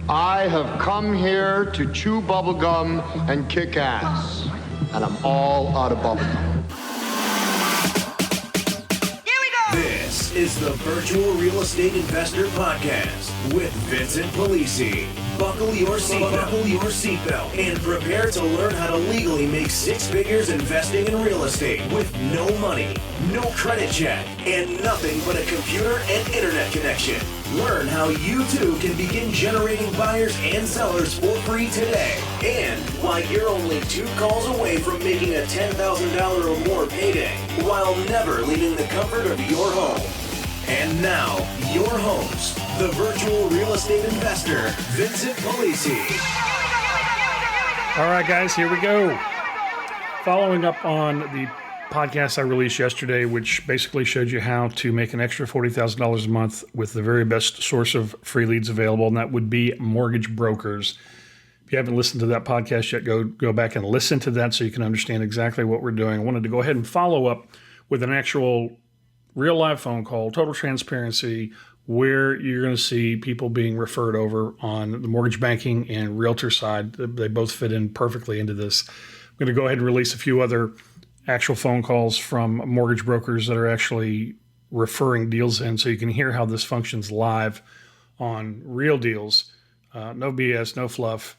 I have come here to chew bubblegum and kick ass. And I'm all out of bubblegum. This is the Virtual Real Estate Investor Podcast with Vincent Polisi. Buckle your seatbelt and prepare to learn how to legally make six figures investing in real estate with no money, no credit check, and nothing but a computer and internet connection. Learn how you too can begin generating buyers and sellers for free today, and why you're only 2 calls away from making a $10,000 or more payday while never leaving the comfort of your home. And now, your host, the virtual real estate investor, Vincent Polisi. All right, guys, here we go. Following up on the podcast I released yesterday, which basically showed you how to make an extra $40,000 a month with the very best source of free leads available, and that would be mortgage brokers. If you haven't listened to that podcast yet, go back and listen to that so you can understand exactly what we're doing. I wanted to go ahead and follow up with an actual real live phone call, total transparency, where you're going to see people being referred over on the mortgage banking and realtor side. They both fit in perfectly into this. I'm going to go ahead and release a few other actual phone calls from mortgage brokers that are actually referring deals in so you can hear how this functions live on real deals. No BS, no fluff.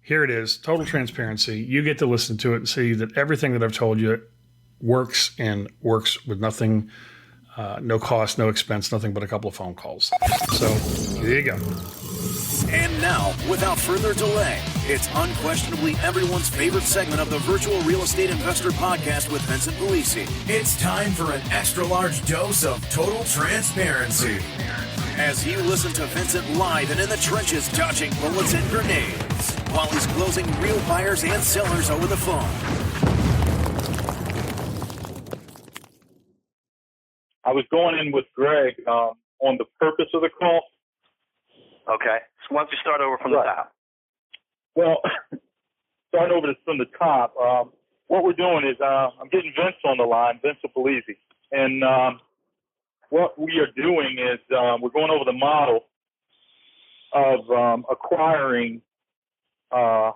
Here it is, total transparency. You get to listen to it and see that everything that I've told you works and works with nothing, no cost, no expense, nothing but a couple of phone calls. So here you go. And now, without further delay, it's unquestionably everyone's favorite segment of the Virtual Real Estate Investor Podcast with Vincent Polisi. It's time for an extra large dose of total transparency. As you listen to Vincent live and in the trenches dodging bullets and grenades, while he's closing real buyers and sellers over the phone. I was going in with Greg on the purpose of the call. Okay. So why don't you start over from the top? Well, starting over from the top, what we're doing is I'm getting Vince on the line, Vince Polisi. And what we are doing is we're going over the model of acquiring buyers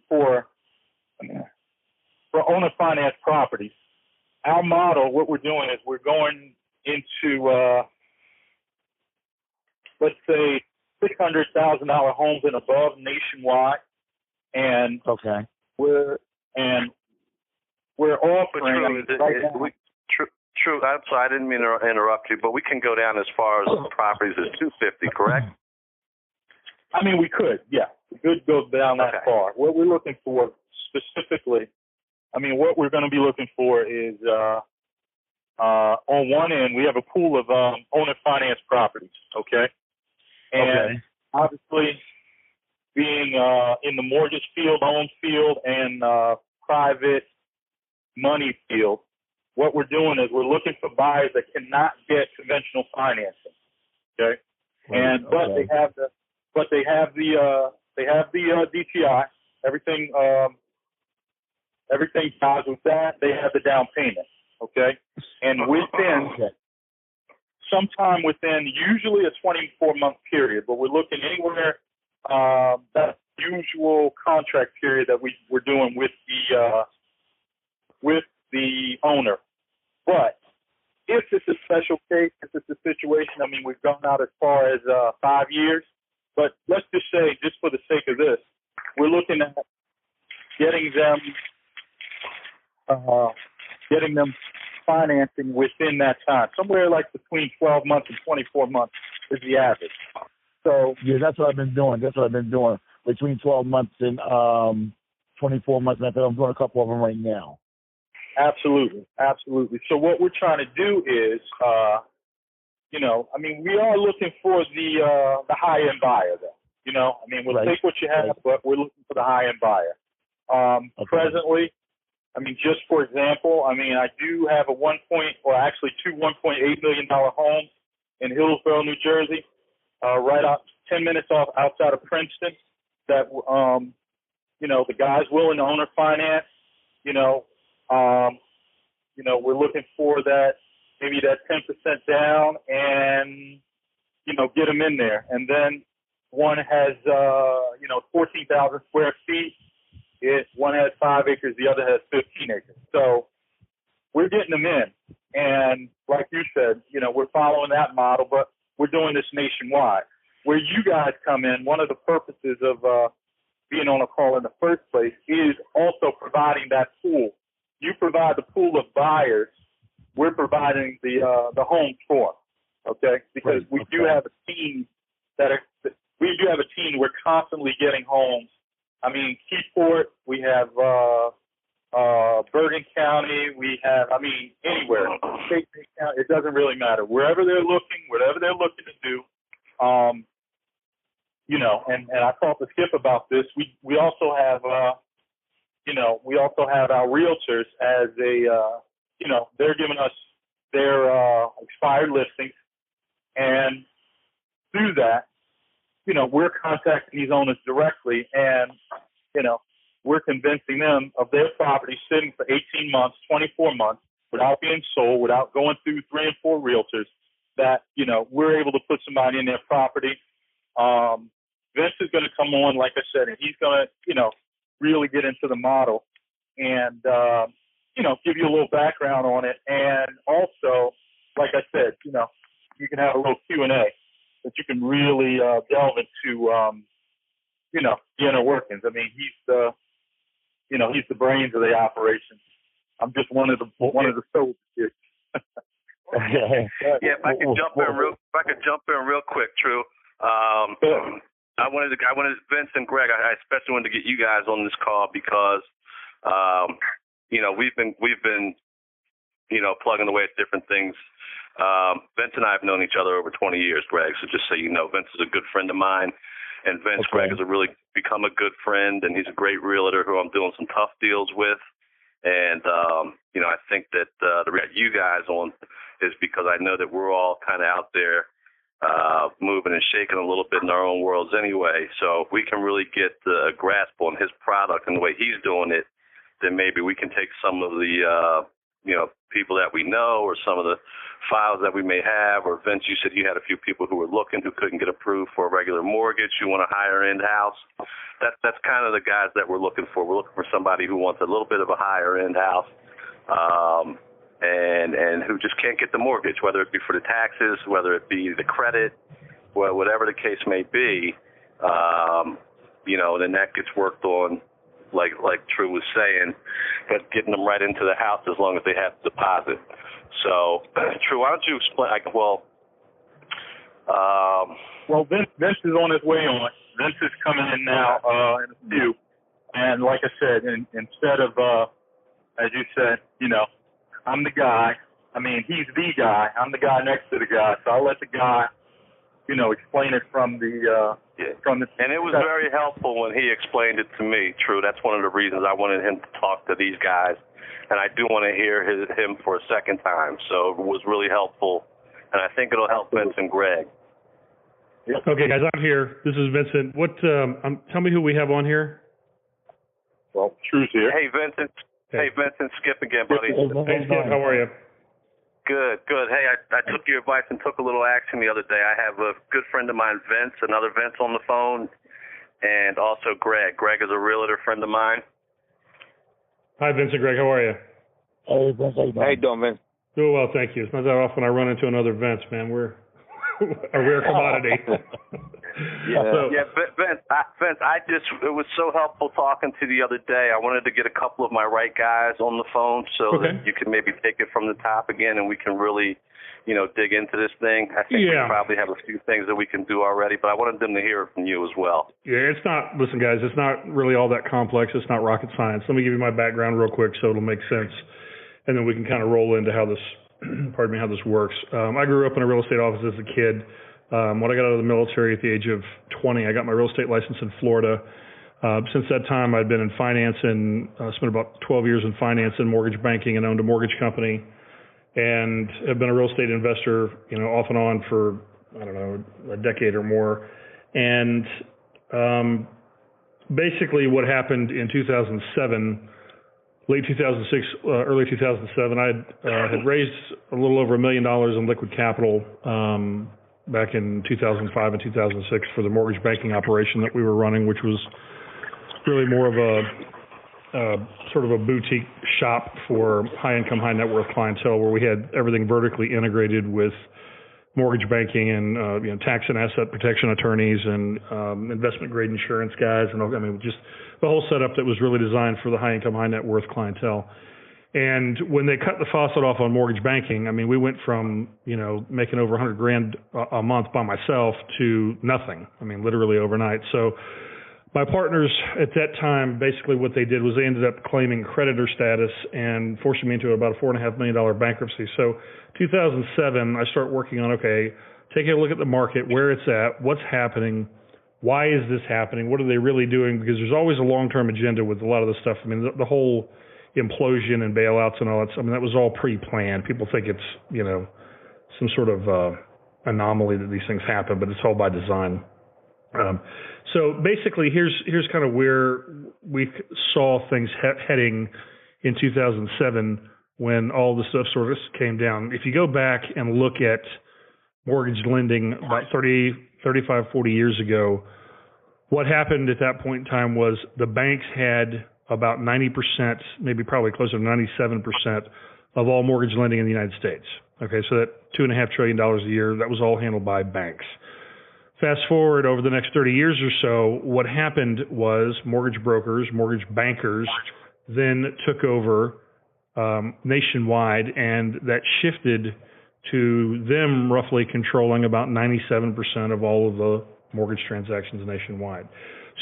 for owner finance properties. Our model, what we're doing is we're going into let's say $600,000 homes and above nationwide, and we're offering. True. I'm sorry, I didn't mean to interrupt you, but we can go down as far as properties as 250, correct? I mean, we could, yeah, we could go down that far. What we're looking for specifically, what we're going to be looking for is on one end we have a pool of owner finance properties, and obviously being in the mortgage field, loan field, and private money field, what we're doing is we're looking for buyers that cannot get conventional financing, but they have the DTI, everything ties with that. They have the down payment, and sometime within usually a 24-month period, but we're looking anywhere that usual contract period that we're doing with the owner. But if it's a special case, if it's a situation, we've gone out as far as 5 years, but let's just say, just for the sake of this, we're looking at getting them financing within that time, somewhere like between 12 months and 24 months is the average. So yeah, that's what I've been doing. Between 12 months and 24 months. And I'm doing a couple of them right now. Absolutely. So what we're trying to do is, we are looking for the high-end buyer, though. We'll take what you have, but we're looking for the high-end buyer. Presently, just for example, I do have two $1.8 million homes in Hillsborough, New Jersey, right out 10 minutes outside of Princeton. That the guy's willing to owner finance. We're looking for that, maybe that 10% down, and get them in there. And then one has 14,000 square feet. One has 5 acres, the other has 15 acres. So we're getting them in. And like you said, we're following that model, but we're doing this nationwide. Where you guys come in, one of the purposes of being on a call in the first place is also providing that pool. You provide the pool of buyers. We're providing the home for them, okay? Because we do have a team we're constantly getting homes. I mean, Keyport, we have Bergen County, we have, anywhere. State County, it doesn't really matter. Wherever they're looking, whatever they're looking to do, and I talked to Skip about this. We also have, we also have our realtors as they're giving us their expired listings, and through that, we're contacting these owners directly, and we're convincing them of their property sitting for 18 months, 24 months, without being sold, without going through 3 and 4 realtors, that, we're able to put somebody in their property. Vince is going to come on, like I said, and he's going to, really get into the model and, give you a little background on it. And also, like I said, you can have a little Q&A that you can really delve into, the inner workings. I mean, he's the brains of the operation. I'm just one of the soldiers here. Yeah, if I could jump in real quick, True. I wanted Vince and Greg. I especially wanted to get you guys on this call because, we've been, plugging away at different things. Vince and I have known each other over 20 years, Greg. So just so you know, Vince is a good friend of mine, and Vince, Greg, has really become a good friend, and he's a great realtor who I'm doing some tough deals with. And I think that the reason you guys on is because I know that we're all kind of out there moving and shaking a little bit in our own worlds anyway. So if we can really get a grasp on his product and the way he's doing it, then maybe we can take some of the people that we know, or some of the files that we may have. Or Vince, you said you had a few people who were looking who couldn't get approved for a regular mortgage, who want a higher end house. That's kind of the guys that we're looking for. We're looking for somebody who wants a little bit of a higher end house, and who just can't get the mortgage, whether it be for the taxes, whether it be the credit, whatever the case may be. Then that gets worked on, like True was saying, but getting them right into the house as long as they have the deposit. So, True, why don't you explain? Vince is on his way on. Vince is coming in now in a few. And like I said, instead of, as you said, I'm the guy. I mean, he's the guy. I'm the guy next to the guy. So I'll let the guy, explain it from the. And it was very helpful when he explained it to me, True. That's one of the reasons I wanted him to talk to these guys. And I do want to hear him for a second time. So it was really helpful. And I think it'll help Vince and Greg. Yep. Okay, guys, I'm here. This is Vincent. Tell me who we have on here. Well, True's here. Hey, Vincent. Hey, Vincent. Skip again, buddy. Hey, Skip. How are you? Good. Hey, I took your advice and took a little action the other day. I have a good friend of mine, Vince, another Vince on the phone, and also Greg. Greg is a realtor friend of mine. Hi, Vince and Greg. How are you? Hey, Vince. How you doing, Vince? Doing well, thank you. It's not that often I run into another Vince, man. We're a rare commodity. Vince, it was so helpful talking to you the other day. I wanted to get a couple of my right guys on the phone so that you can maybe take it from the top again, and we can really, dig into this thing. I think we probably have a few things that we can do already, but I wanted them to hear it from you as well. Yeah, listen, guys, it's not really all that complex. It's not rocket science. Let me give you my background real quick so it'll make sense, and then we can kind of roll into how this how this works. I grew up in a real estate office as a kid. When I got out of the military at the age of 20, I got my real estate license in Florida. Since that time, I'd been in finance and spent about 12 years in finance and mortgage banking, and owned a mortgage company, and have been a real estate investor, off and on for, I don't know, a decade or more. And basically what happened in 2007, late 2006, early 2007, I had raised a little over $1 million in liquid capital back in 2005 and 2006 for the mortgage banking operation that we were running, which was really more of a sort of a boutique shop for high-income, high-net-worth clientele, where we had everything vertically integrated with mortgage banking and tax and asset protection attorneys and investment-grade insurance guys, and just the whole setup that was really designed for the high-income, high-net-worth clientele. And when they cut the faucet off on mortgage banking, we went from making over $100,000 a month by myself to nothing. Literally overnight. So my partners at that time, basically what they did was they ended up claiming creditor status and forcing me into about a $4.5 million bankruptcy. So 2007, I start working on, taking a look at the market, where it's at, what's happening, why is this happening, what are they really doing? Because there's always a long-term agenda with a lot of this stuff. The whole implosion and bailouts and all that, that was all pre-planned. People think it's, some sort of anomaly that these things happen, but it's all by design. So basically, here's kind of where we saw things heading in 2007 when all the stuff sort of came down. If you go back and look at mortgage lending about 30, 35, 40 years ago, what happened at that point in time was the banks had about 90%, maybe probably closer to 97% of all mortgage lending in the United States. Okay, so that $2.5 trillion a year, that was all handled by banks. Fast forward over the next 30 years or so, what happened was mortgage brokers, mortgage bankers then took over nationwide, and that shifted to them roughly controlling about 97% of all of the mortgage transactions nationwide.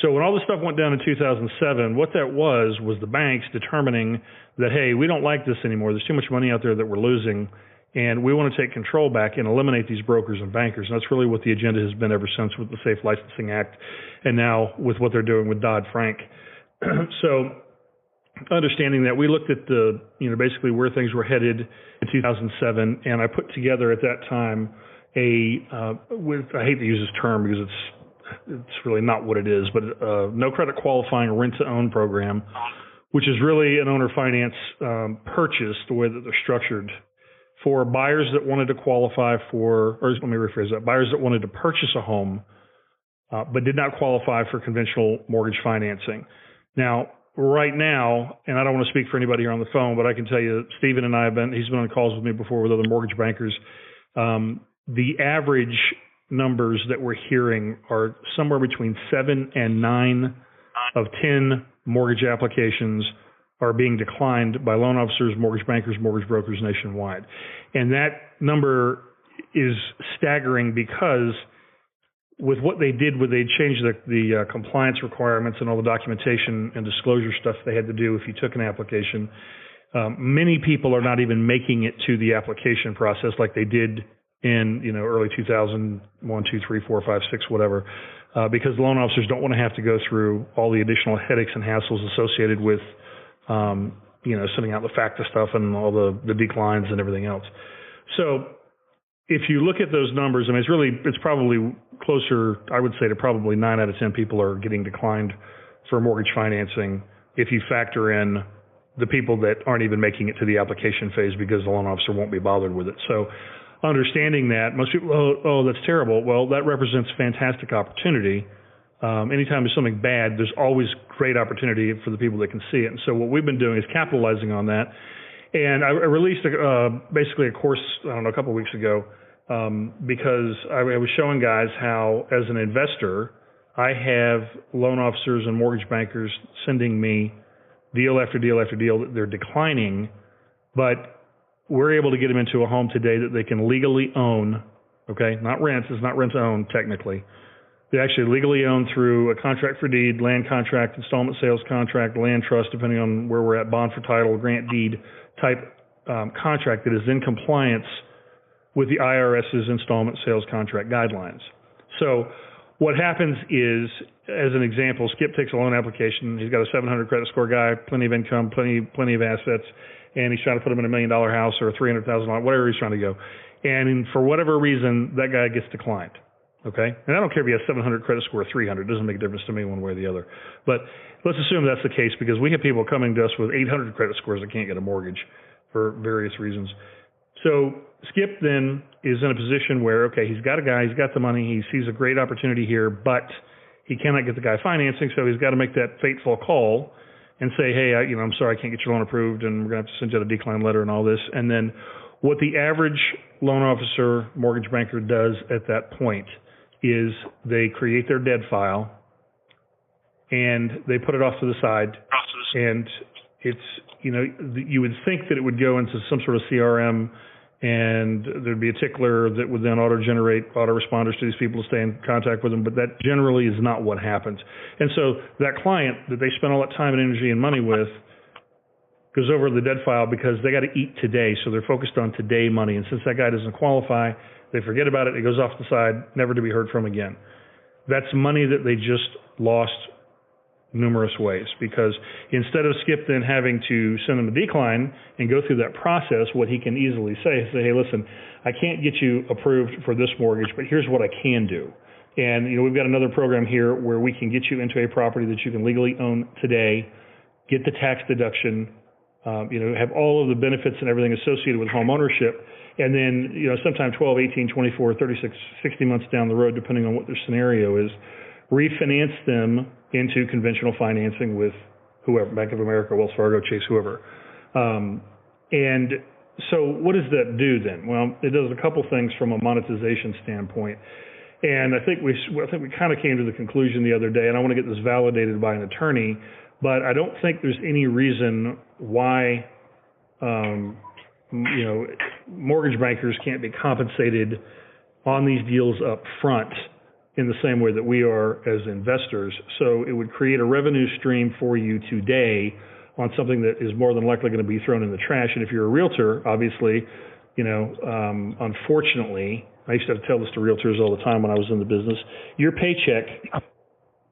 So when all this stuff went down in 2007, what that was the banks determining that, hey, we don't like this anymore. There's too much money out there that we're losing, and we want to take control back and eliminate these brokers and bankers. And that's really what the agenda has been ever since with the Safe Licensing Act and now with what they're doing with Dodd-Frank. So understanding that, we looked at basically where things were headed in 2007, and I put together at that time I hate to use this term because it's really not what it is, but no credit qualifying rent-to-own program, which is really an owner finance purchase, the way that they're structured, for buyers that wanted to qualify for, or let me rephrase that, buyers that wanted to purchase a home but did not qualify for conventional mortgage financing. Now, right now, and I don't want to speak for anybody here on the phone, but I can tell you, Stephen and I he's been on calls with me before with other mortgage bankers. The average numbers that we're hearing are somewhere between 7 and 9 of 10 mortgage applications are being declined by loan officers, mortgage bankers, mortgage brokers nationwide. And that number is staggering because with what they did, they changed the compliance requirements and all the documentation and disclosure stuff they had to do if you took an application. Many people are not even making it to the application process like they did in early 2001, 2, 3, 4, 5, 6, whatever, because loan officers don't want to have to go through all the additional headaches and hassles associated with sending out the FACTA stuff and all the declines and everything else. So if you look at those numbers, it's probably closer, I would say, to probably 9 out of 10 people are getting declined for mortgage financing if you factor in the people that aren't even making it to the application phase because the loan officer won't be bothered with it. So understanding that, most people, oh, that's terrible. Well, that represents fantastic opportunity. Anytime there's something bad, there's always great opportunity for the people that can see it. And so what we've been doing is capitalizing on that. And I released basically a course, a couple of weeks ago, because I was showing guys how, as an investor, I have loan officers and mortgage bankers sending me deal after deal after deal that they're declining, but we're able to get them into a home today that they can legally own, okay? Not rent, it's not rent to own technically. They actually legally own through a contract for deed, land contract, installment sales contract, land trust, depending on where we're at, bond for title, grant deed type contract that is in compliance with the IRS's installment sales contract guidelines. So what happens is, as an example, Skip takes a loan application. He's got a 700 credit score guy, plenty of income, plenty of assets, and he's trying to put him in $1 million house or a $300,000, whatever he's trying to go. And for whatever reason, that guy gets declined. Okay? And I don't care if he has 700 credit score or 300. It doesn't make a difference to me one way or the other. But let's assume that's the case because we have people coming to us with 800 credit scores that can't get a mortgage for various reasons. So Skip then is in a position where, okay, he's got a guy, he's got the money, he sees a great opportunity here, but he cannot get the guy financing, so he's got to make that fateful call and say, hey, I'm sorry, I can't get your loan approved, and we're going to have to send you out a decline letter and all this. And then what the average loan officer, mortgage banker does at that point is they create their dead file and they put it off to the side. And it's, you would think that it would go into some sort of CRM and there'd be a tickler that would then auto-generate autoresponders to these people to stay in contact with them, but that generally is not what happens. And so that client that they spend all that time and energy and money with goes over the dead file because they got to eat today, so they're focused on today money. And since that guy doesn't qualify, they forget about it, it goes off the side, never to be heard from again. That's money that they just lost numerous ways, because instead of Skip then having to send them a decline and go through that process, what he can easily say is, hey, listen, I can't get you approved for this mortgage, but here's what I can do. And we've got another program here where we can get you into a property that you can legally own today, get the tax deduction, have all of the benefits and everything associated with home ownership. And then, sometime 12, 18, 24, 36, 60 months down the road, depending on what their scenario is, refinance them into conventional financing with whoever, Bank of America, Wells Fargo, Chase, whoever. And so what does that do then? Well, it does a couple things from a monetization standpoint. And I think we kind of came to the conclusion the other day, and I want to get this validated by an attorney, but I don't think there's any reason why mortgage bankers can't be compensated on these deals up front in the same way that we are as investors. So it would create a revenue stream for you today on something that is more than likely going to be thrown in the trash. And if you're a realtor, obviously, unfortunately, I used to have to tell this to realtors all the time when I was in the business, your paycheck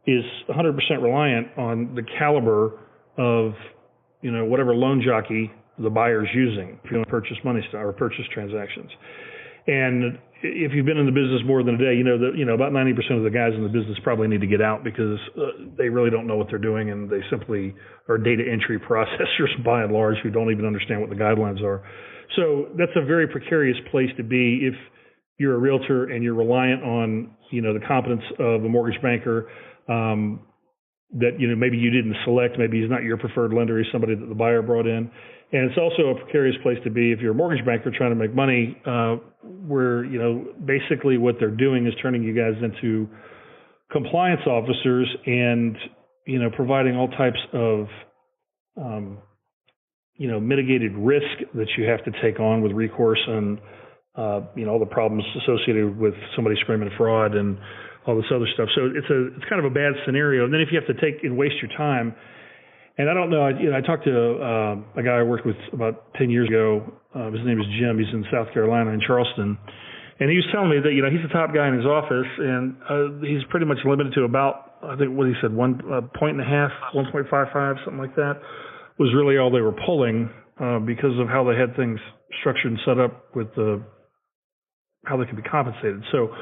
is 100% reliant on the caliber of, whatever loan jockey the buyer's using if you want to purchase money or purchase transactions. And if you've been in the business more than a day, about 90% of the guys in the business probably need to get out because they really don't know what they're doing, and they simply are data entry processors by and large who don't even understand what the guidelines are. So that's a very precarious place to be if you're a realtor and you're reliant on, the competence of a mortgage banker that, maybe you didn't select, maybe he's not your preferred lender, he's somebody that the buyer brought in. And it's also a precarious place to be if you're a mortgage banker trying to make money, where, basically what they're doing is turning you guys into compliance officers and, providing all types of, mitigated risk that you have to take on with recourse and, all the problems associated with somebody screaming fraud and all this other stuff. So it's kind of a bad scenario. And then if you have to take and waste your time, and I don't know, I talked to a guy I worked with about 10 years ago. His name is Jim. He's in South Carolina, in Charleston. And he was telling me that, he's the top guy in his office, and he's pretty much limited to about, I think what he said, 1.5, 1.55, something like that, was really all they were pulling because of how they had things structured and set up with how they could be compensated. So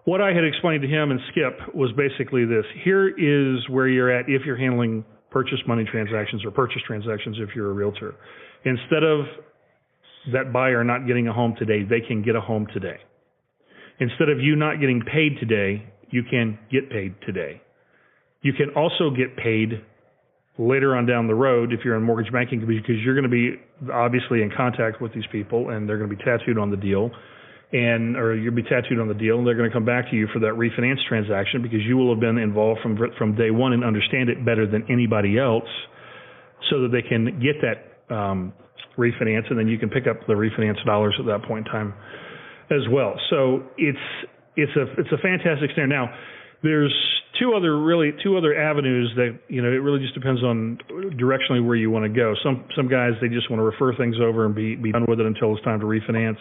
what I had explained to him and Skip was basically this. Here is where you're at if you're handling purchase money transactions or purchase transactions if you're a realtor. Instead of that buyer not getting a home today, they can get a home today. Instead of you not getting paid today, you can get paid today. You can also get paid later on down the road if you're in mortgage banking, because you're going to be obviously in contact with these people and they're going to be tattooed on the deal. Or you'll be tattooed on the deal, and they're going to come back to you for that refinance transaction because you will have been involved from day one and understand it better than anybody else, so that they can get that refinance, and then you can pick up the refinance dollars at that point in time as well. So it's a fantastic scenario. Now, there's two other avenues that it really just depends on directionally where you want to go. Some guys, they just want to refer things over and be done with it until it's time to refinance.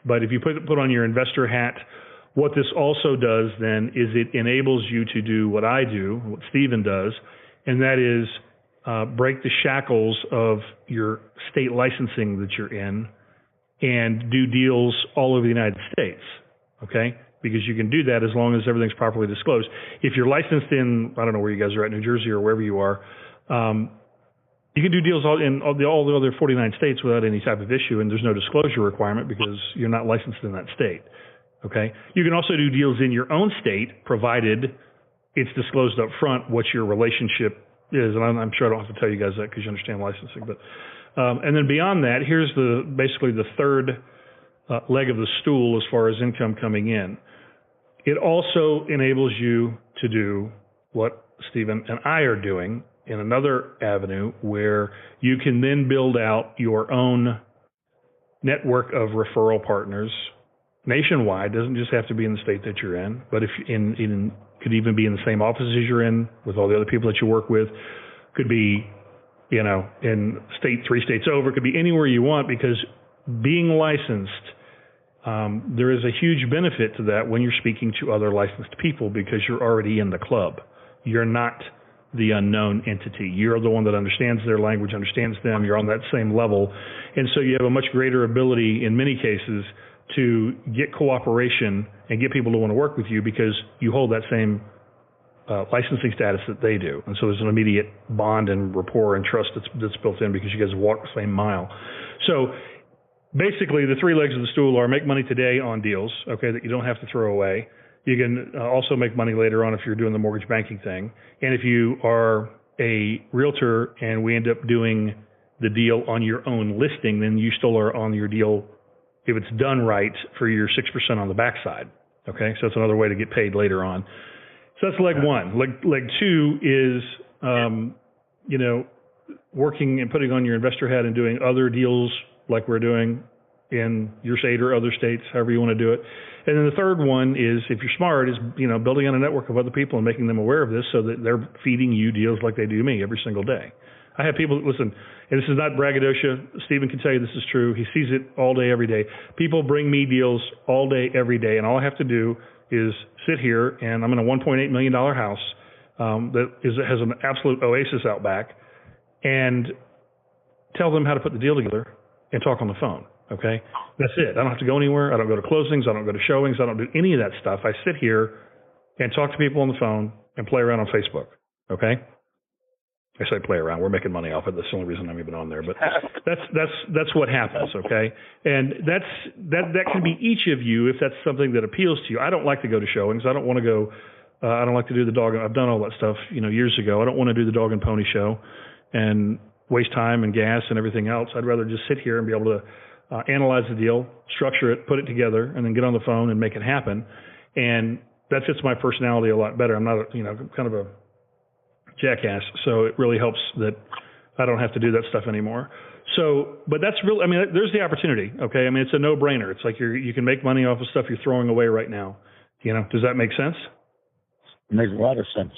But if you put on your investor hat, what this also does then is it enables you to do what I do, what Stephen does, and that is break the shackles of your state licensing that you're in and do deals all over the United States, okay? Because you can do that as long as everything's properly disclosed. If you're licensed in, I don't know where you guys are at, New Jersey or wherever you are, You can do deals in all the other 49 states without any type of issue, and there's no disclosure requirement because you're not licensed in that state. Okay? You can also do deals in your own state, provided it's disclosed up front what your relationship is. And I'm sure I don't have to tell you guys that because you understand licensing. But and then beyond that, here's basically the third leg of the stool as far as income coming in. It also enables you to do what Stephen and I are doing in another avenue, where you can then build out your own network of referral partners nationwide. Doesn't just have to be in the state that you're in, but if could even be in the same offices you're in with all the other people that you work with. Could be, in three states over. Could be anywhere you want, because being licensed, there is a huge benefit to that when you're speaking to other licensed people, because you're already in the club. You're not the unknown entity. You're the one that understands their language, understands them. You're on that same level. And so you have a much greater ability in many cases to get cooperation and get people to want to work with you, because you hold that same licensing status that they do. And so there's an immediate bond and rapport and trust that's built in, because you guys walk the same mile. So basically the three legs of the stool are: make money today on deals, okay, that you don't have to throw away. You can also make money later on if you're doing the mortgage banking thing. And if you are a realtor and we end up doing the deal on your own listing, then you still are on your deal, if it's done right, for your 6% on the backside. Okay, so that's another way to get paid later on. So that's leg one. Leg two is, working and putting on your investor hat and doing other deals like we're doing in your state or other states, however you want to do it. And then the third one is, if you're smart, is, building on a network of other people and making them aware of this so that they're feeding you deals like they do me every single day. I have people, listen, and this is not braggadocio. Stephen can tell you this is true. He sees it all day, every day. People bring me deals all day, every day, and all I have to do is sit here, and I'm in a $1.8 million house that has an absolute oasis out back, and tell them how to put the deal together and talk on the phone. Okay, that's it. I don't have to go anywhere. I don't go to closings. I don't go to showings. I don't do any of that stuff. I sit here and talk to people on the phone and play around on Facebook. Okay, I say play around. We're making money off it. That's the only reason I'm even on there. But that's what happens. Okay, and that can be each of you if that's something that appeals to you. I don't like to go to showings. I don't want to go. I don't like to do the dog. I've done all that stuff, years ago. I don't want to do the dog and pony show and waste time and gas and everything else. I'd rather just sit here and be able to analyze the deal, structure it, put it together, and then get on the phone and make it happen. And that fits my personality a lot better. I'm not, kind of a jackass, so it really helps that I don't have to do that stuff anymore. So, but that's really, there's the opportunity, okay? It's a no-brainer. It's like you can make money off of stuff you're throwing away right now. Does that make sense? It makes a lot of sense.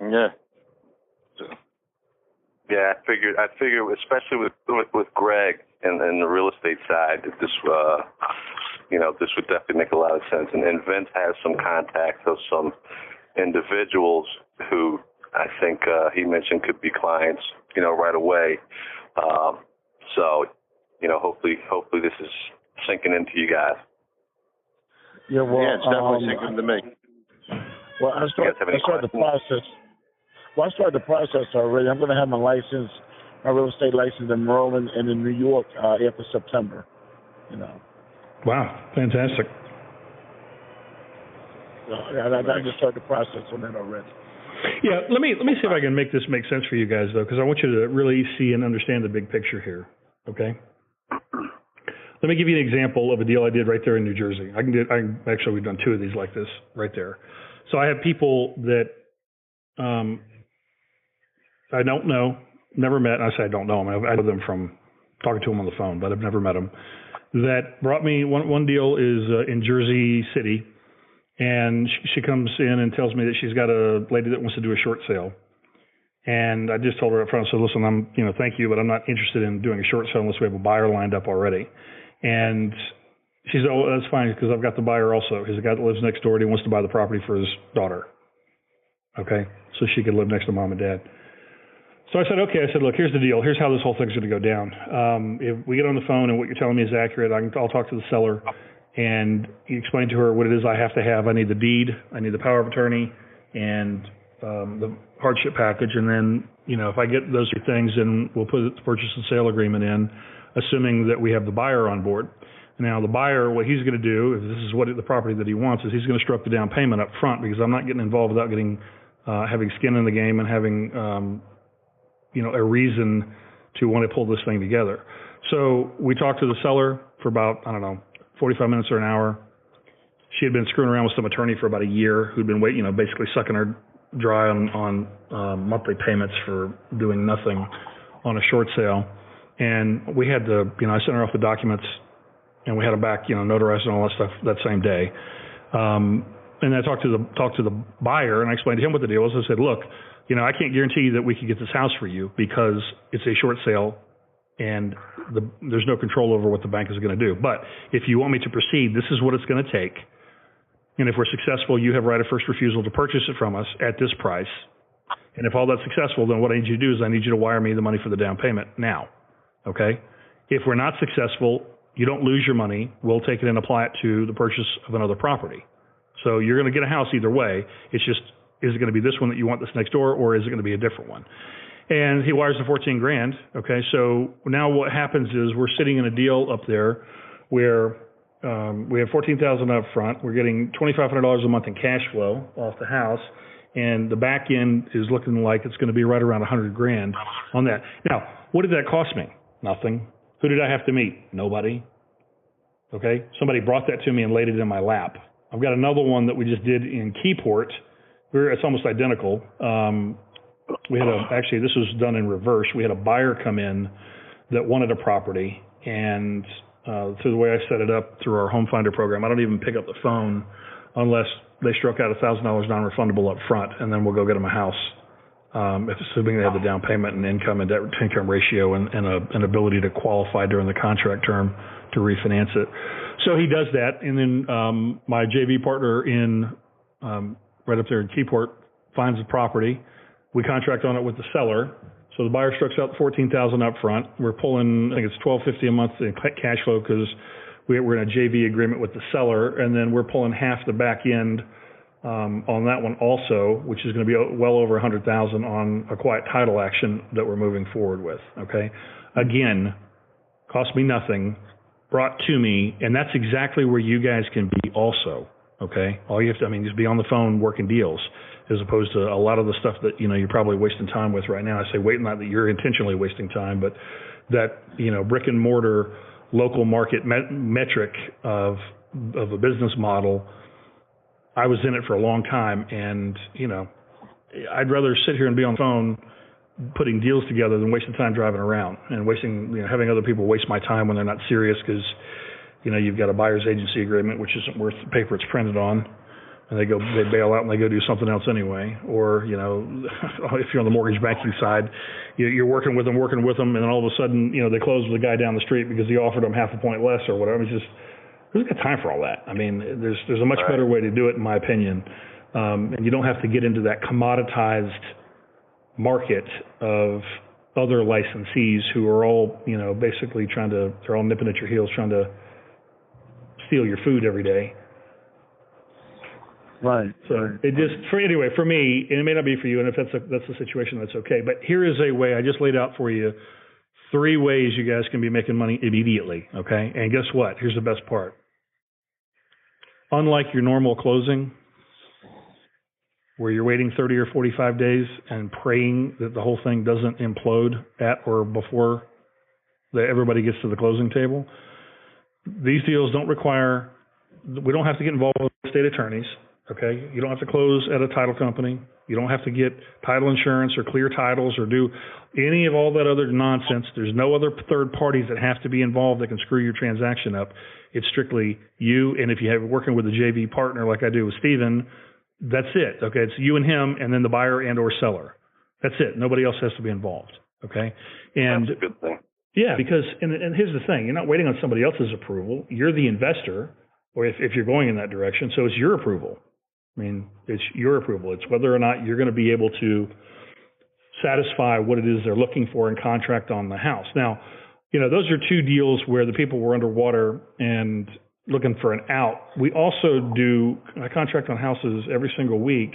Yeah. Yeah, I figured, especially with Greg and the real estate side, that this, this would definitely make a lot of sense. And Vince has some contacts of some individuals who I think he mentioned could be clients, right away. So, hopefully this is sinking into you guys. Yeah, well, it's definitely sinking to me. Well, I started the process. Well, I started the process already. I'm going to have my real estate license in Maryland and in New York after September. Wow, fantastic. I just started the process on that already. Yeah, let me see if I can make this make sense for you guys, though, because I want you to really see and understand the big picture here. Okay. Let me give you an example of a deal I did right there in New Jersey. Actually, we've done two of these like this right there. So I have people that I don't know, never met. I say I don't know them. I know them from talking to them on the phone, but I've never met them. That brought me one deal is in Jersey City, and she comes in and tells me that she's got a lady that wants to do a short sale. And I just told her up front, I said, listen, thank you, but I'm not interested in doing a short sale unless we have a buyer lined up already. And she said, oh, that's fine, because I've got the buyer also. He's a guy that lives next door and he wants to buy the property for his daughter. Okay, so she could live next to mom and dad. So I said, okay. I said, look, here's the deal. Here's how this whole thing's going to go down. If we get on the phone and what you're telling me is accurate, I'll talk to the seller and you explain to her what it is I have to have. I need the deed, I need the power of attorney, and the hardship package, and then, if I get those two things, then we'll put the purchase and sale agreement in, assuming that we have the buyer on board. Now, the buyer, what he's going to do, if this is what the property that he wants, is he's going to struck the down payment up front, because I'm not getting involved without having skin in the game and having, a reason to want to pull this thing together. So we talked to the seller for about, 45 minutes or an hour. She had been screwing around with some attorney for about a year who'd been basically sucking her dry on monthly payments for doing nothing on a short sale. And we had I sent her off the documents, and we had them back, notarized and all that stuff that same day. And I talked to the buyer, and I explained to him what the deal was. I said, look, I can't guarantee you that we could get this house for you because it's a short sale, and there's no control over what the bank is going to do. But if you want me to proceed, this is what it's going to take. And if we're successful, you have right of first refusal to purchase it from us at this price. And if all that's successful, then what I need you to do is I need you to wire me the money for the down payment now. Okay? If we're not successful, you don't lose your money. We'll take it and apply it to the purchase of another property. So you're going to get a house either way. It's just, is it going to be this one that you want that's next door, or is it going to be a different one? And he wires the $14,000. Okay, so now what happens is we're sitting in a deal up there where we have $14,000 up front. We're getting $2,500 a month in cash flow off the house, and the back end is looking like it's going to be right around $100,000 on that. Now, what did that cost me? Nothing. Who did I have to meet? Nobody. Okay, somebody brought that to me and laid it in my lap. I've got another one that we just did in Keyport. It's almost identical. Actually, this was done in reverse. We had a buyer come in that wanted a property, and through the way I set it up through our Home Finder program, I don't even pick up the phone unless they struck out $1,000 non-refundable up front, and then we'll go get them a house, assuming they have the down payment and income and debt-to-income ratio and an ability to qualify during the contract term to refinance it. So he does that, and then my JV partner in right up there in Keyport finds the property. We contract on it with the seller. So the buyer strucks out $14,000 up front. We're pulling, I think it's $1,250 a month in cash flow because we're in a JV agreement with the seller, and then we're pulling half the back end on that one also, which is going to be well over $100,000 on a quiet title action that we're moving forward with. Okay, again, cost me nothing, brought to me, and that's exactly where you guys can be also. Okay, all you have to, just be on the phone working deals, as opposed to a lot of the stuff that you're probably wasting time with right now. I say wait, not that you're intentionally wasting time, but that brick and mortar local market metric of a business model. I was in it for a long time, and I'd rather sit here and be on the phone putting deals together than wasting time driving around and having other people waste my time when they're not serious because you've got a buyer's agency agreement which isn't worth the paper it's printed on, and they bail out and they go do something else anyway. Or if you're on the mortgage banking side, you're working with them, and then all of a sudden they close with the guy down the street because he offered them half a point less or whatever. It's just, who's got time for all that? There's a much better way to do it, in my opinion, and you don't have to get into that commoditized market of other licensees who are all basically they're all nipping at your heels trying to steal your food every day. Right. So it just, for me, and it may not be for you, and if that's the situation, that's okay. But here is a way I just laid out for you, 3 ways you guys can be making money immediately. Okay. And guess what? Here's the best part. Unlike your normal closing, where you're waiting 30 or 45 days and praying that the whole thing doesn't implode at or before everybody gets to the closing table, these deals we don't have to get involved with state attorneys. Okay, you don't have to close at a title company. You don't have to get title insurance or clear titles or do any of all that other nonsense. There's no other third parties that have to be involved that can screw your transaction up. It's strictly you, and if you have working with a JV partner like I do with Steven, that's it. Okay, it's you and him, and then the buyer and or seller. That's it. Nobody else has to be involved. Okay, and that's a good thing. Yeah, because and here's the thing: you're not waiting on somebody else's approval. You're the investor, or if you're going in that direction, so it's your approval. It's your approval. It's whether or not you're going to be able to satisfy what it is they're looking for and contract on the house. Now, those are 2 deals where the people were underwater and looking for an out. We also I contract on houses every single week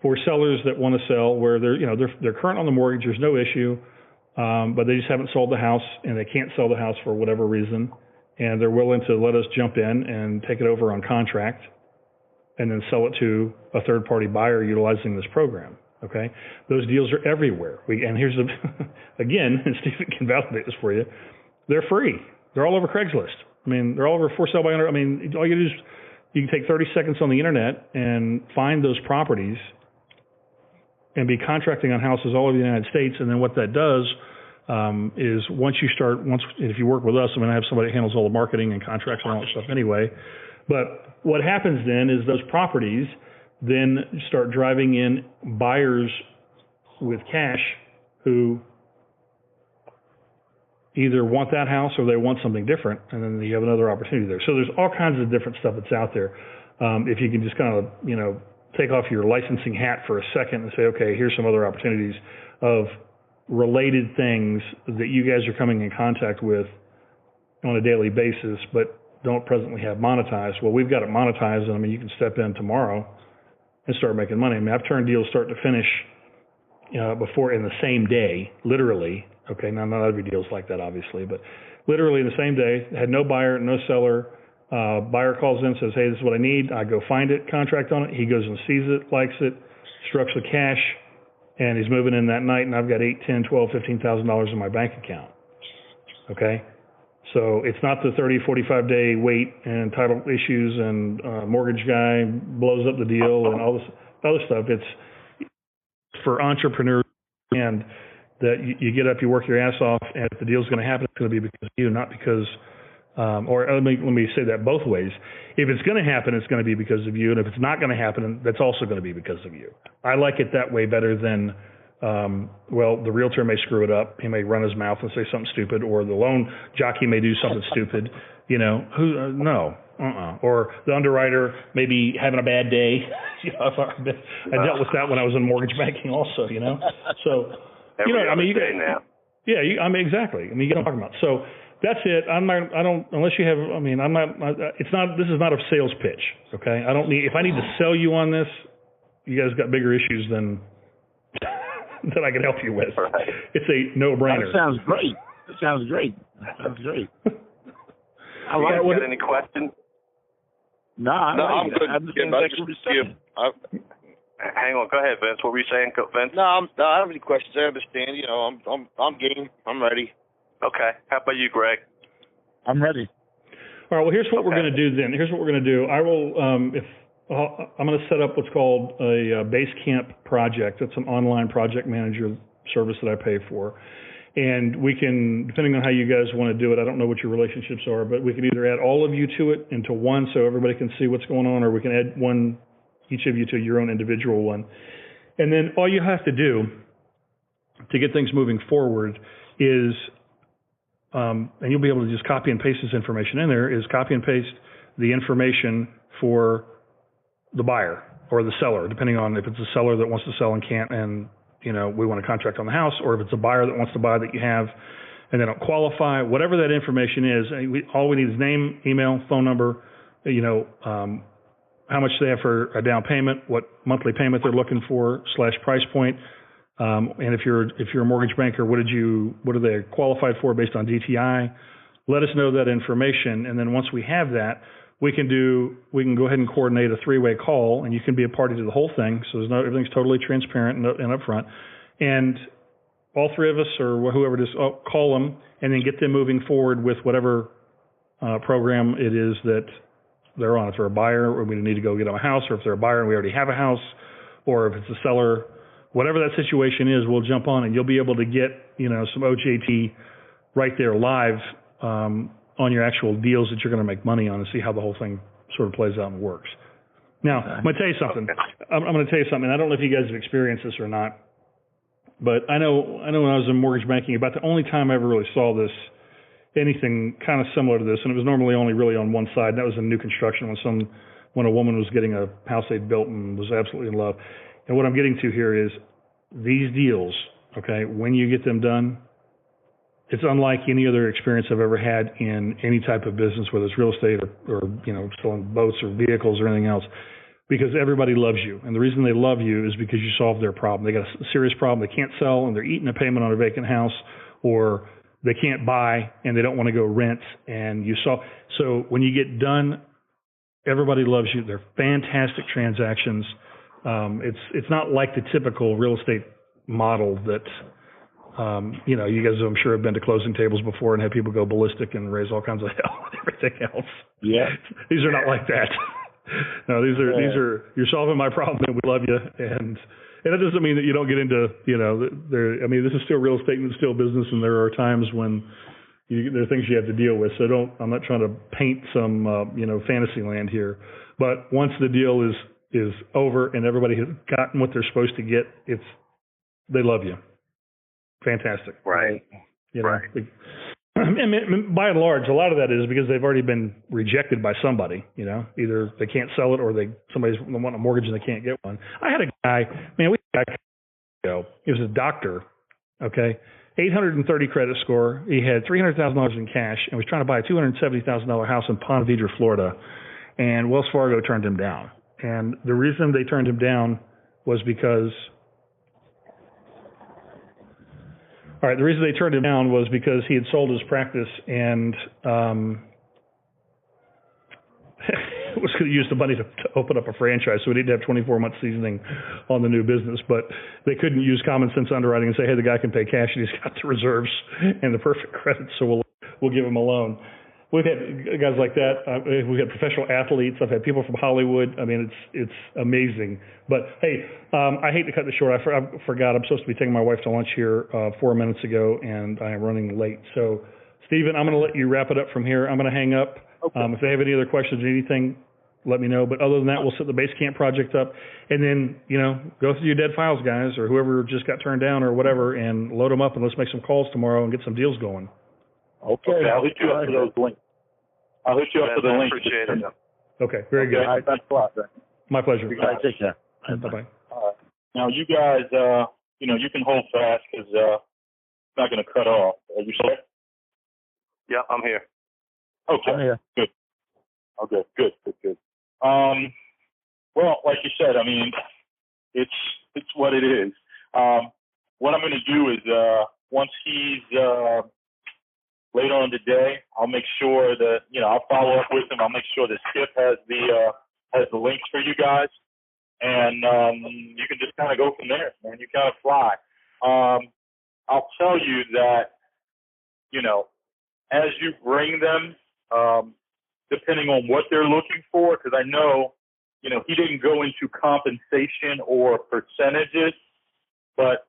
for sellers that want to sell, where they're current on the mortgage, there's no issue, but they just haven't sold the house and they can't sell the house for whatever reason, and they're willing to let us jump in and take it over on contract and then sell it to a third-party buyer utilizing this program. Okay, those deals are everywhere. And here's again, and Stephen can validate this for you. They're free. They're all over Craigslist. I mean, they're all over for sale by owner. I mean, all you do is you can take 30 seconds on the internet and find those properties and be contracting on houses all over the United States. And then what that does is if you work with us, I'm going to have somebody that handles all the marketing and contracts and all that stuff anyway. But what happens then is those properties then start driving in buyers with cash who either want that house or they want something different, and then you have another opportunity there. So there's all kinds of different stuff that's out there. If you can just kind of, take off your licensing hat for a second and say, okay, here's some other opportunities of related things that you guys are coming in contact with on a daily basis, but don't presently have monetized. Well, we've got it monetized, and I mean, you can step in tomorrow and start making money. I mean, I've turned deals start to finish before in the same day, literally. Okay, now not every deal's like that, obviously, but literally the same day. Had no buyer, no seller. Buyer calls in, says, hey, this is what I need. I go find it, contract on it. He goes and sees it, likes it, structs the cash, and he's moving in that night, and I've got $8,000, $10,000, $12,000, $15,000 in my bank account. Okay? So it's not the 30, 45-day wait and title issues and mortgage guy blows up the deal and all this other stuff. It's for entrepreneurs, and that you get up, you work your ass off, and if the deal's going to happen, it's going to be because of you, not because, or let me say that both ways. If it's going to happen, it's going to be because of you, and if it's not going to happen, that's also going to be because of you. I like it that way better than, the realtor may screw it up. He may run his mouth and say something stupid, or the loan jockey may do something stupid. No. Or the underwriter may be having a bad day. I dealt with that when I was in mortgage banking also, So, exactly. I mean, you know what I'm talking about. So that's it. This is not a sales pitch. Okay. If I need to sell you on this, you guys got bigger issues than that I can help you with. Right. It's a no-brainer. That sounds great. I like it. Got any questions? No, I'm good. Hang on, go ahead, Vince. What were you saying, Vince? No, I don't have any questions. I understand. I'm game. I'm ready. Okay. How about you, Greg? I'm ready. All right. Well, here's what we're going to do then. I will, I'm going to set up what's called a Basecamp project. It's an online project manager service that I pay for. And we can, depending on how you guys want to do it, I don't know what your relationships are, but we can either add all of you to it into one so everybody can see what's going on, or we can add each of you to your own individual one. And then all you have to do to get things moving forward is, and you'll be able to just copy and paste this information in there, is copy and paste the information for the buyer or the seller, depending on if it's a seller that wants to sell and can't, and we want to contract on the house, or if it's a buyer that wants to buy that you have and they don't qualify, whatever that information is, all we need is name, email, phone number, how much they have for a down payment, what monthly payment they're looking for / price point, and if you're a mortgage banker, what are they qualified for based on DTI? Let us know that information, and then once we have that, we can go ahead and coordinate a 3-way call, and you can be a party to the whole thing. So everything's totally transparent and upfront. And all three of us or whoever it is, call them and then get them moving forward with whatever program it is that they're on. If they're a buyer, or we need to go get them a house, or if they're a buyer and we already have a house, or if it's a seller, whatever that situation is, we'll jump on and you'll be able to get some OJT right there live on your actual deals that you're going to make money on, and see how the whole thing sort of plays out and works. Now, I'm going to tell you something. I don't know if you guys have experienced this or not, but I know when I was in mortgage banking, about the only time I ever really saw anything kind of similar to this, and it was normally only really on one side, and that was in new construction when a woman was getting a house they'd built and was absolutely in love. And what I'm getting to here is these deals, okay, when you get them done, it's unlike any other experience I've ever had in any type of business, whether it's real estate or selling boats or vehicles or anything else. because everybody loves you. And the reason they love you is because you solve their problem. They got a serious problem. They can't sell and they're eating a payment on a vacant house, or they can't buy and they don't want to go rent. And you solve. So when you get done, everybody loves you. They're fantastic transactions. It's not like the typical real estate model that, you guys, I'm sure, have been to closing tables before and had people go ballistic and raise all kinds of hell and everything else. Yeah. These are not like that. No, these are, you're solving my problem and we love you. And that doesn't mean that you don't get into, this is still real estate and it's still business, and there are times when there are things you have to deal with. So I'm not trying to paint some, fantasy land here. But once the deal is over and everybody has gotten what they're supposed to get, they love you. Fantastic. Right. Right. And by and large, a lot of that is because they've already been rejected by somebody. Either they can't sell it or somebody's wanting a mortgage and they can't get one. I had a guy, he was a doctor, okay, 830 credit score. He had $300,000 in cash and was trying to buy a $270,000 house in Ponte Vedra, Florida, and Wells Fargo turned him down. And the reason they turned him down was because he had sold his practice and was going to use the money to open up a franchise. So we didn't have 24 months seasoning on the new business, but they couldn't use common sense underwriting and say, hey, the guy can pay cash and he's got the reserves and the perfect credit, so we'll give him a loan. We've had guys like that. We've had professional athletes. I've had people from Hollywood. I mean, it's amazing. But hey, I hate to cut this short. I forgot I'm supposed to be taking my wife to lunch here 4 minutes ago, and I am running late. So, Stephen, I'm going to let you wrap it up from here. I'm going to hang up. Okay. If they have any other questions or anything, let me know. But other than that, we'll set the base camp project up, and then go through your dead files, guys, or whoever just got turned down or whatever, and load them up, and let's make some calls tomorrow and get some deals going. Okay, I'll hit you up to those links. I'll hit you up to the link. Appreciate it. Okay, very good. All right, thanks a lot, Ben. My pleasure. All right, take care. Bye-bye. Now, you guys, you can hold fast because it's not going to cut off. Are you still there? Yeah, I'm here. Okay. I'm here. Good. Okay, good. Well, like you said, I mean, it's what it is. What I'm going to do is once he's later on today, I'll make sure that I'll follow up with him. I'll make sure that Skip has the links for you guys, and you can just kind of go from there, man. You kind of fly. I'll tell you that as you bring them, depending on what they're looking for, because I know he didn't go into compensation or percentages, but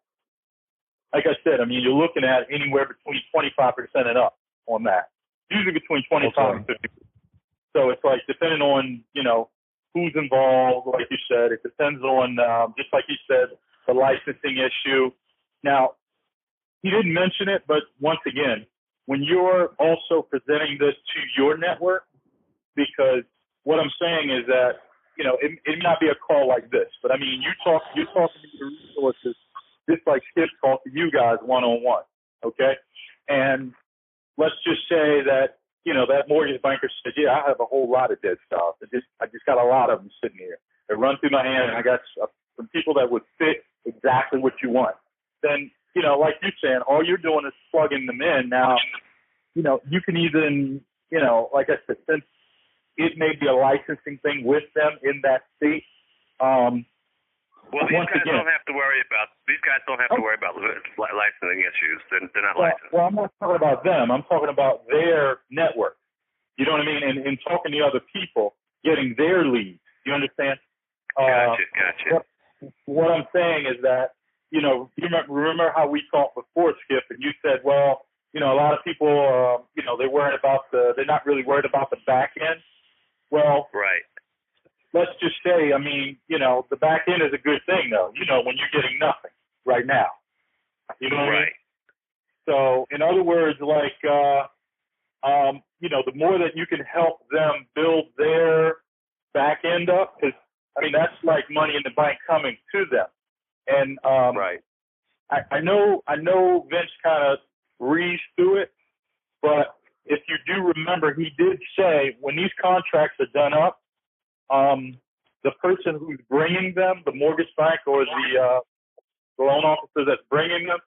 like I said, I mean, you're looking at anywhere between 25% and up on that. Usually between 25 and 50%. So it's like depending on, who's involved, like you said. It depends on, just like you said, the licensing issue. Now, he didn't mention it, but once again, when you're also presenting this to your network, because what I'm saying is that, it may not be a call like this, but I mean, you're talking to the resources just like Skip talked to you guys one-on-one, okay? And let's just say that, that mortgage banker said, yeah, I have a whole lot of dead stuff. I just got a lot of them sitting here. They run through my hand, and I got some people that would fit exactly what you want. Then, like you're saying, all you're doing is plugging them in. Now, you can even, like I said, since it may be a licensing thing with them in that state, well, these guys don't have to worry about licensing issues. They're not licensed. Well, I'm not talking about them. I'm talking about their network. You know what I mean? And talking to other people, getting their leads. You understand? Gotcha. What I'm saying is that, you remember how we talked before, Skip, and you said, well, a lot of people, they're not really worried about the back end. Well, right. Let's just say, I mean, the back end is a good thing, though, when you're getting nothing right now. You know what I mean? So, in other words, like, the more that you can help them build their back end up, because, I mean, that's like money in the bank coming to them. And right. I know Vince kind of breezed through it, but if you do remember, he did say when these contracts are done up, the person who's bringing them, the mortgage bank or the loan officer that's bringing them,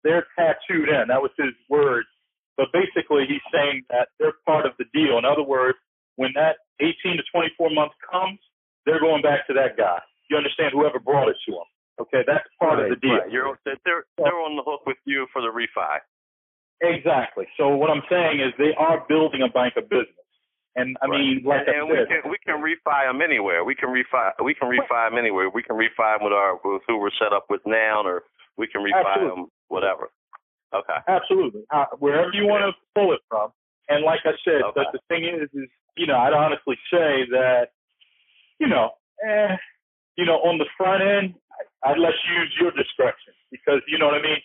they're tattooed in. That was his words. But basically, he's saying that they're part of the deal. In other words, when that 18 to 24 months comes, they're going back to that guy. You understand? Whoever brought it to them. Okay, that's part of the deal. Right. They're on the hook with you for the refi. Exactly. So what I'm saying is they are building a bank of business. And I mean, like I said, we can refi them anywhere. We can refi them anywhere. We can refi them with who we're set up with now, or we can refi them whatever. Okay. Absolutely. Wherever you want to pull it from. And like I said, but the thing is, I'd honestly say that, on the front end, I'd let you use your discretion because, you know what I mean?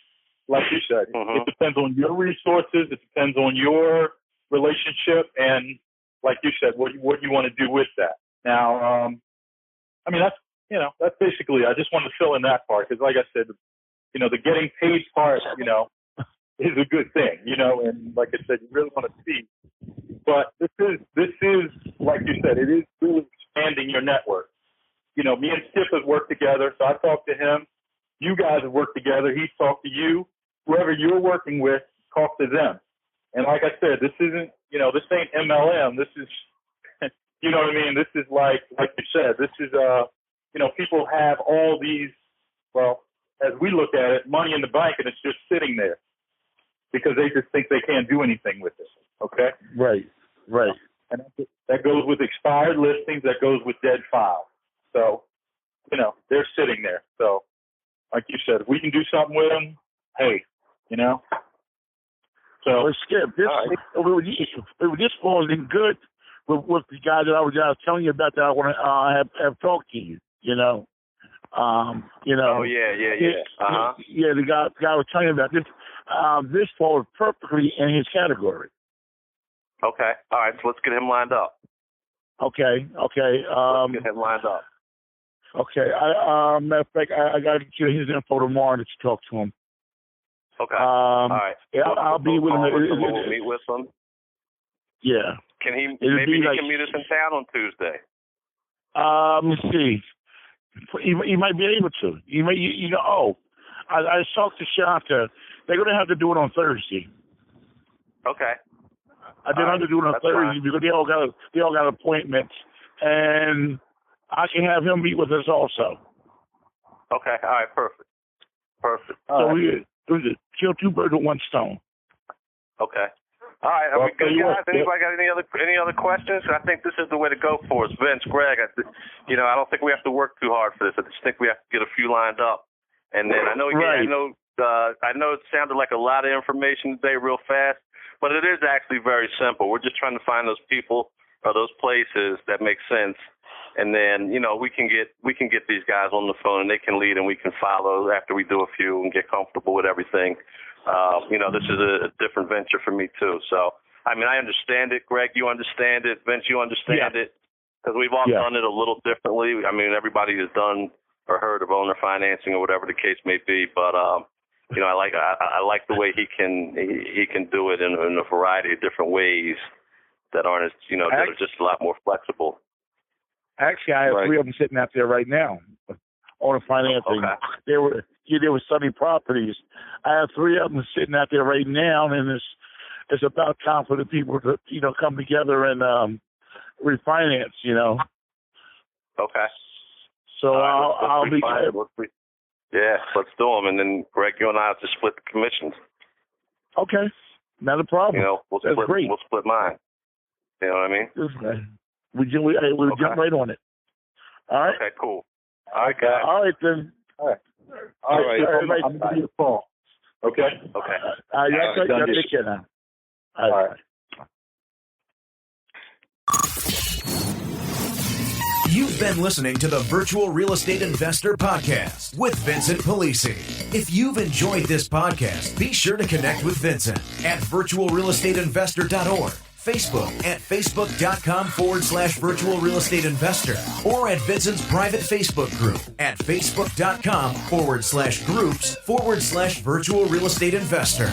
Like you said, it depends on your resources. It depends on your relationship. And like you said, what you want to do with that. Now, that's basically, I just wanted to fill in that part because like I said, the getting paid part, is a good thing, and like I said, you really want to see. But this is, like you said, it is really expanding your network. Me and Skip have worked together, so I talked to him. You guys have worked together. He's talked to you. Whoever you're working with, talk to them. And like I said, this isn't, this ain't MLM. This is, you know what I mean? This is like you said, this is, people have all these, well, as we look at it, money in the bank, and it's just sitting there because they just think they can't do anything with it. Okay? Right. And that goes with expired listings. That goes with dead files. So, they're sitting there. So, like you said, if we can do something with them, hey, So, well, Skip, this falls in good with the guy that I was telling you about that I want to have talked to you. Oh yeah. Yeah, the guy was telling you about this. This falls perfectly in his category. Okay. All right. So let's get him lined up. Okay. Let's get him lined up. Okay. Matter of fact, I got to get his info tomorrow to talk to him. Okay. All right. Yeah, I'll be with him. We'll meet with him. Yeah. Can he? Maybe he can meet us in town on Tuesday. Let me see. He might be able to. He may. I talked to Shanta. They're going to have to do it on Thursday. Okay. I didn't have to do it on Thursday because they all got appointments, and I can have him meet with us also. Okay. All right. Perfect. So we kill two birds with one stone. Okay. All right. Are we good, guys? Anybody got any other questions? I think this is the way to go for us. Vince, Greg, I don't think we have to work too hard for this. I just think we have to get a few lined up. And then I know it sounded like a lot of information today real fast, but it is actually very simple. We're just trying to find those people or those places that make sense. And then, we can get these guys on the phone and they can lead and we can follow after we do a few and get comfortable with everything. This is a different venture for me too. So, I understand it. Greg, you understand it. Vince, you understand it. Because we've all done it a little differently. Everybody has done or heard of owner financing or whatever the case may be. But, I like the way he can do it in a variety of different ways that aren't as, that are just a lot more flexible. Actually, I have three of them sitting out there right now. Owner financing. Okay. They were studying properties. I have three of them sitting out there right now, and it's about time for the people to come together and refinance. Okay. So I'll be. Let's do them, and then Greg, you and I have to split the commissions. Okay, not a problem. That's great. We'll split mine. You know what I mean? We'll jump right on it. All right. Okay. Cool. All right, guys. All right then. All right. I'm going to your phone. Okay. Take care now. All right. You've been listening to the Virtual Real Estate Investor Podcast with Vincent Polisi. If you've enjoyed this podcast, be sure to connect with Vincent at virtualrealestateinvestor.org, Facebook at facebook.com/virtual real estate investor, or at Vincent's private Facebook group at facebook.com/groups/virtual real estate investor.